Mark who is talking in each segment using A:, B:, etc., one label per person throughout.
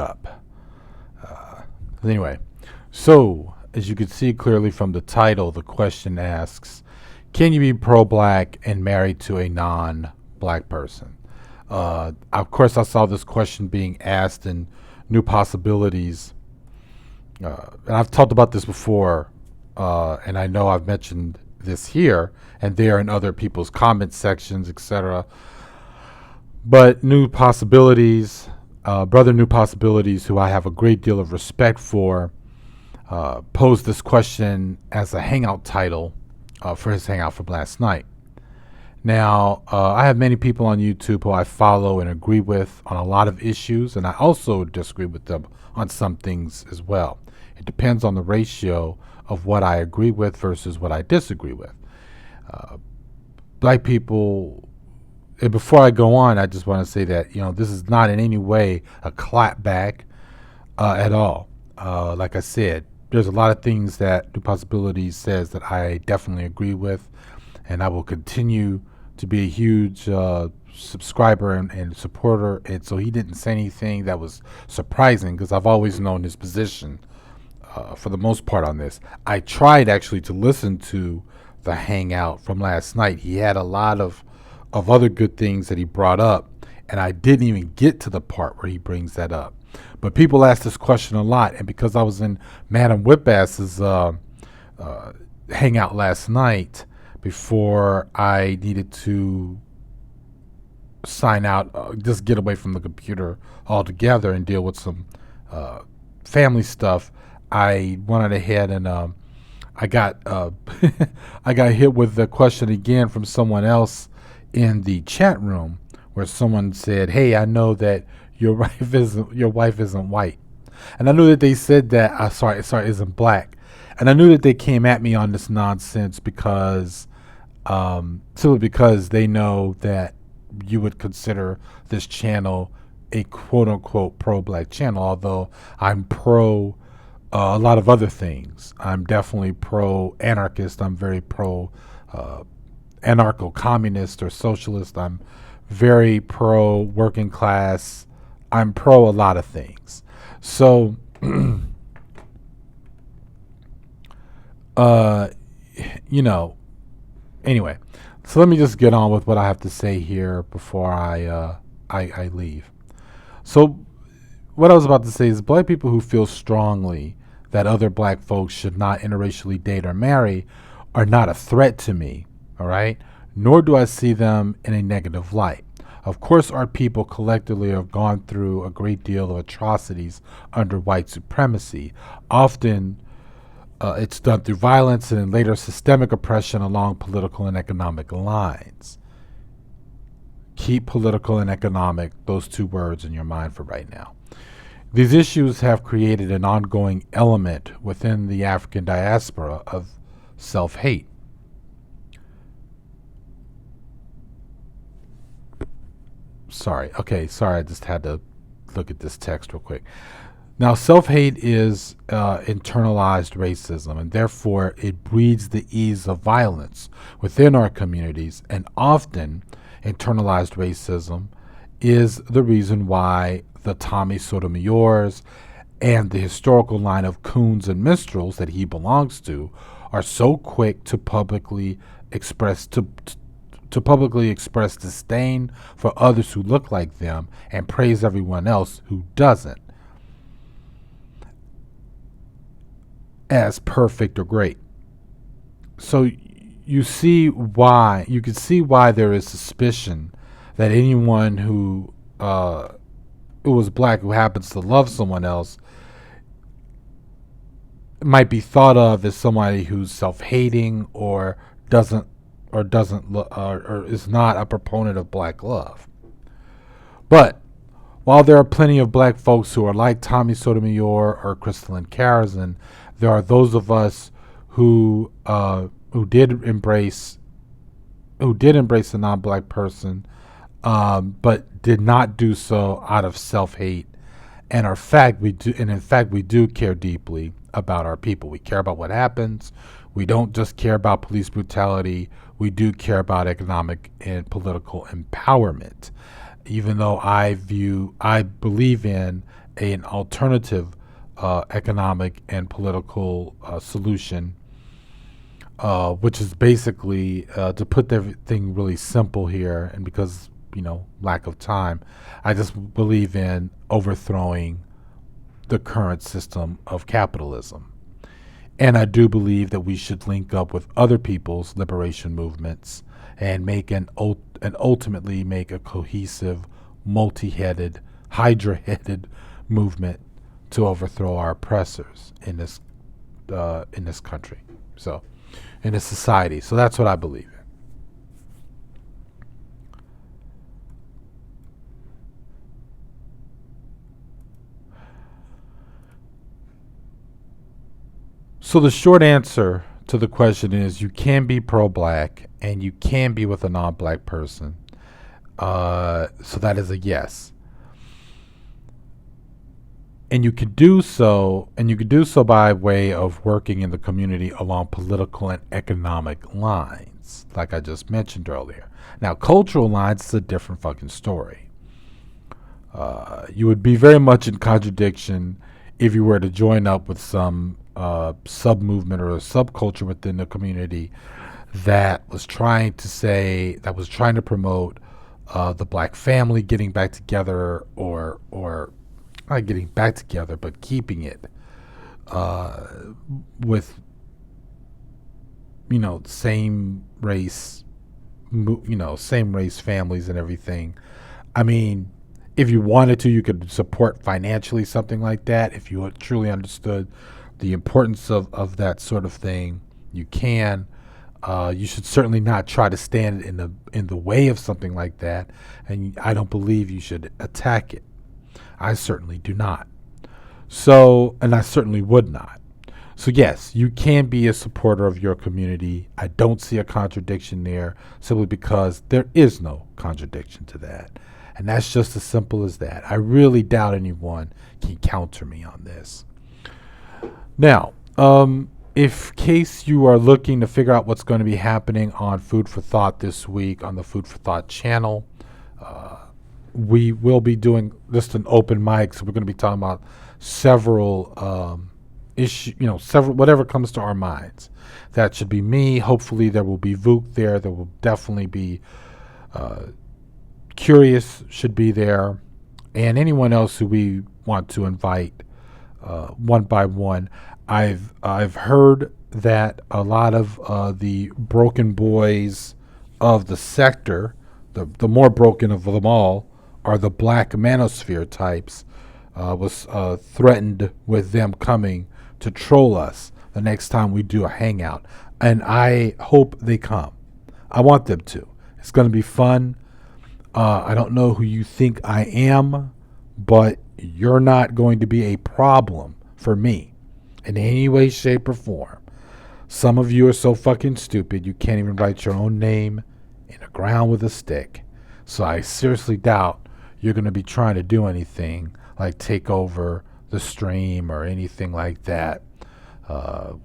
A: up. Anyway, so as you can see clearly from the title, the question asks, can you be pro-black and married to a non-black person? Of course, I saw this question being asked in New Possibilities, and I've talked about this before, and I know I've mentioned this here and there in other people's comment sections, etc. But New Possibilities, brother New Possibilities, who I have a great deal of respect for, posed this question as a hangout title for his hangout from last night. Now, I have many people on YouTube who I follow and agree with on a lot of issues, and I also disagree with them on some things as well. It depends on the ratio of what I agree with versus what I disagree with. Black people, and before I go on, I just want to say that, this is not in any way a clapback at all. Like I said, there's a lot of things that New Possibilities says that I definitely agree with, and I will continue to be a huge subscriber and supporter. And so he didn't say anything that was surprising because I've always known his position for the most part on this. I tried actually to listen to the hangout from last night. He had a lot of other good things that he brought up, and I didn't even get to the part where he brings that up. But people ask this question a lot, and because I was in Madam Whipbass's hangout last night before I needed to sign out, just get away from the computer altogether and deal with some family stuff, I went ahead and I got I got hit with the question again from someone else in the chat room where someone said, "Hey, I know that your wife isn't white," and I knew that they said that. Sorry, isn't black, and I knew that they came at me on this nonsense because simply because they know that you would consider this channel a quote unquote pro-black channel, although I'm pro a lot of other things. I'm definitely pro-anarchist. I'm very pro anarcho-communist or socialist. I'm very pro-working class. I'm pro a lot of things. So, uh, anyway, so let me just get on with what I have to say here before I leave. So, what I was about to say is black people who feel strongly that other black folks should not interracially date or marry are not a threat to me, all right? Nor do I see them in a negative light. Of course, our people collectively have gone through a great deal of atrocities under white supremacy. Often, it's done through violence and then later systemic oppression along political and economic lines. Keep political and economic, those two words in your mind for right now. These issues have created an ongoing element within the African diaspora of self-hate. Sorry, I just had to look at this text real quick. Now, self-hate is internalized racism, and therefore it breeds the ease of violence within our communities, and often internalized racism is the reason why the Tommy Sotomayor's and the historical line of coons and minstrels that he belongs to are so quick to publicly express disdain for others who look like them and praise everyone else who doesn't as perfect or great. So you can see why there is suspicion that anyone who was black who happens to love someone else might be thought of as somebody who's self-hating or is not a proponent of black love. But while there are plenty of black folks who are like Tommy Sotomayor or Crystalline Karazin, there are those of us who did embrace a non-black person, but did not do so out of self-hate. And in fact, we do care deeply about our people. We care about what happens. We don't just care about police brutality. We do care about economic and political empowerment. Even though I believe in an alternative economic and political solution, which is basically, to put everything really simple here, and because, lack of time, I just believe in overthrowing the current system of capitalism. And I do believe that we should link up with other people's liberation movements and and ultimately make a cohesive, multi-headed, hydra-headed movement to overthrow our oppressors in this country. So, in this society. So that's what I believe in. So the short answer to the question is you can be pro-black and you can be with a non-black person. So that is a yes. And you could do so, by way of working in the community along political and economic lines, like I just mentioned earlier. Now, cultural lines is a different fucking story. You would be very much in contradiction if you were to join up with some sub movement or a subculture within the community that was trying to promote the black family getting back together, or not getting back together, but keeping it with same race, same race families and everything. I mean, if you wanted to, you could support financially something like that. If you truly understood the importance of that sort of thing, you can. You should certainly not try to stand in the way of something like that, and I don't believe you should attack it. I certainly do not. So, and I certainly would not. So yes, you can be a supporter of your community. I don't see a contradiction there, simply because there is no contradiction to that. And that's just as simple as that. I really doubt anyone can counter me on this. Now, if case you are looking to figure out what's going to be happening on Food for Thought this week on the Food for Thought channel, we will be doing just an open mic, so we're going to be talking about several issues, several, whatever comes to our minds. That should be me. Hopefully there will be Vuk there. There will definitely be Curious should be there, and anyone else who we want to invite one by one. I've heard that a lot of the broken boys of the sector, the more broken of them all, are the black manosphere types. Was threatened with them coming to troll us the next time we do a hangout, and I hope they come. I want them to. It's going to be fun. I don't know who you think I am, but you're not going to be a problem for me in any way, shape, or form. Some of you are so fucking stupid you can't even write your own name in the ground with a stick. So I seriously doubt you're going to be trying to do anything like take over the stream or anything like that.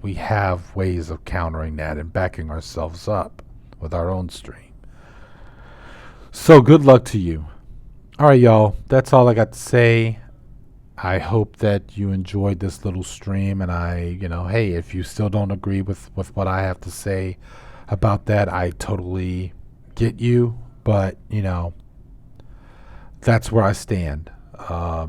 A: We have ways of countering that and backing ourselves up with our own stream. So good luck to you. All right, y'all. That's all I got to say. I hope that you enjoyed this little stream, and hey, if you still don't agree with what I have to say about that, I totally get you, but that's where I stand. I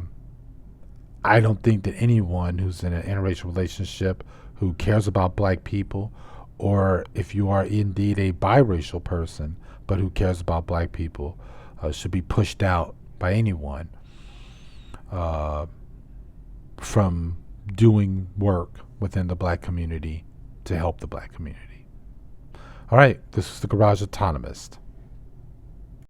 A: don't think that anyone who's in an interracial relationship who cares about black people, or if you are indeed a biracial person but who cares about black people, should be pushed out by anyone from doing work within the black community to help the black community. All right, this is the Garage Autonomist.